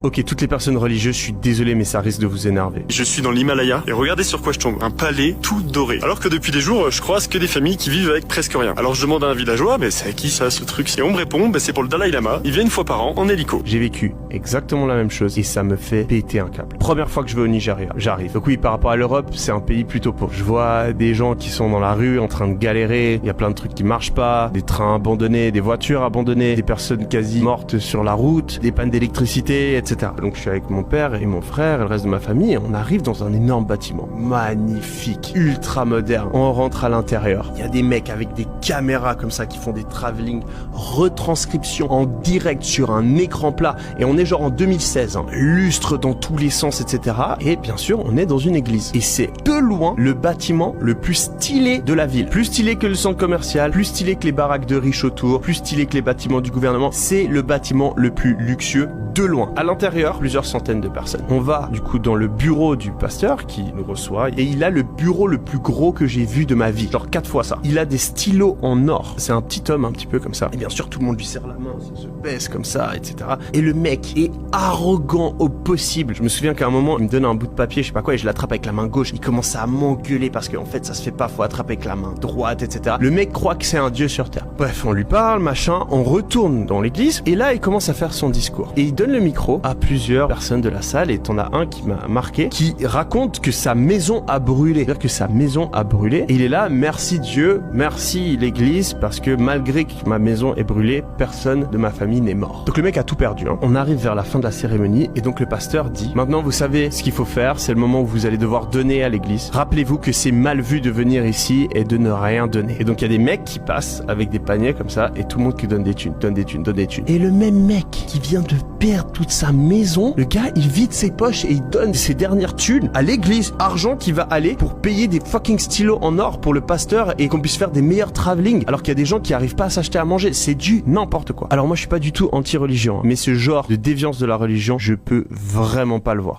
Ok, toutes les personnes religieuses, je suis désolé, mais ça risque de vous énerver. Je suis dans l'Himalaya et regardez sur quoi je tombe. Un palais tout doré. Alors que depuis des jours, je croise que des familles qui vivent avec presque rien. Alors je demande à un villageois, mais c'est à qui ça, ce truc? Et on me répond, c'est pour le Dalai Lama. Il vient une fois par an en hélico. J'ai vécu exactement la même chose et ça me fait péter un câble. Première fois que je vais au Nigeria, j'arrive. Donc oui, par rapport à l'Europe, c'est un pays plutôt pauvre. Je vois des gens qui sont dans la rue en train de galérer. Il y a plein de trucs qui marchent pas, des trains abandonnés, des voitures abandonnées, des personnes quasi mortes sur la route, des pannes d'électricité, etc. Donc je suis avec mon père et mon frère et le reste de ma famille et on arrive dans un énorme bâtiment. Magnifique, ultra moderne. On rentre à l'intérieur. Il y a des mecs avec des caméras comme ça qui font des travelling, retranscriptions en direct sur un écran plat. Et on est genre en 2016, hein. Lustre dans tous les sens, etc. Et bien sûr, on est dans une église. Et c'est de loin le bâtiment le plus stylé de la ville. Plus stylé que le centre commercial, plus stylé que les baraques de riches autour, plus stylé que les bâtiments du gouvernement. C'est le bâtiment le plus luxueux de loin. À l'intérieur, plusieurs centaines de personnes. On va du coup dans le bureau du pasteur qui nous reçoit et il a le bureau le plus gros que j'ai vu de ma vie. Genre 4 fois ça. Il a des stylos en or. C'est un petit homme un petit peu comme ça. Et bien sûr, tout le monde lui serre la main, ça se baisse comme ça, etc. Et le mec est arrogant au possible. Je me souviens qu'à un moment, il me donne un bout de papier, je sais pas quoi, et je l'attrape avec la main gauche. Il commence à m'engueuler parce qu'en fait, ça se fait pas, faut attraper avec la main droite, etc. Le mec croit que c'est un dieu sur terre. Bref, on lui parle, machin, on retourne dans l'église et là, il commence à faire son discours. Et il donne le micro à plusieurs personnes de la salle et t'en as un qui m'a marqué, qui raconte que sa maison a brûlé. C'est-à-dire que sa maison a brûlé. Et il est là, merci Dieu, merci l'église, parce que malgré que ma maison est brûlée, personne de ma famille n'est mort. Donc le mec a tout perdu, hein. On arrive vers la fin de la cérémonie et donc le pasteur dit, maintenant vous savez ce qu'il faut faire, c'est le moment où vous allez devoir donner à l'église. Rappelez-vous que c'est mal vu de venir ici et de ne rien donner. Et donc il y a des mecs qui passent avec des paniers comme ça et tout le monde qui donne des thunes, donne des thunes, donne des thunes. Et le même mec qui vient de perdre toute sa maison, le gars il vide ses poches et il donne ses dernières thunes à l'église, argent qui va aller pour payer des fucking stylos en or pour le pasteur et qu'on puisse faire des meilleurs travelling, alors qu'il y a des gens qui arrivent pas à s'acheter à manger. C'est du n'importe quoi. Alors moi je suis pas du tout anti-religion, hein, mais ce genre de déviance de la religion, je peux vraiment pas le voir.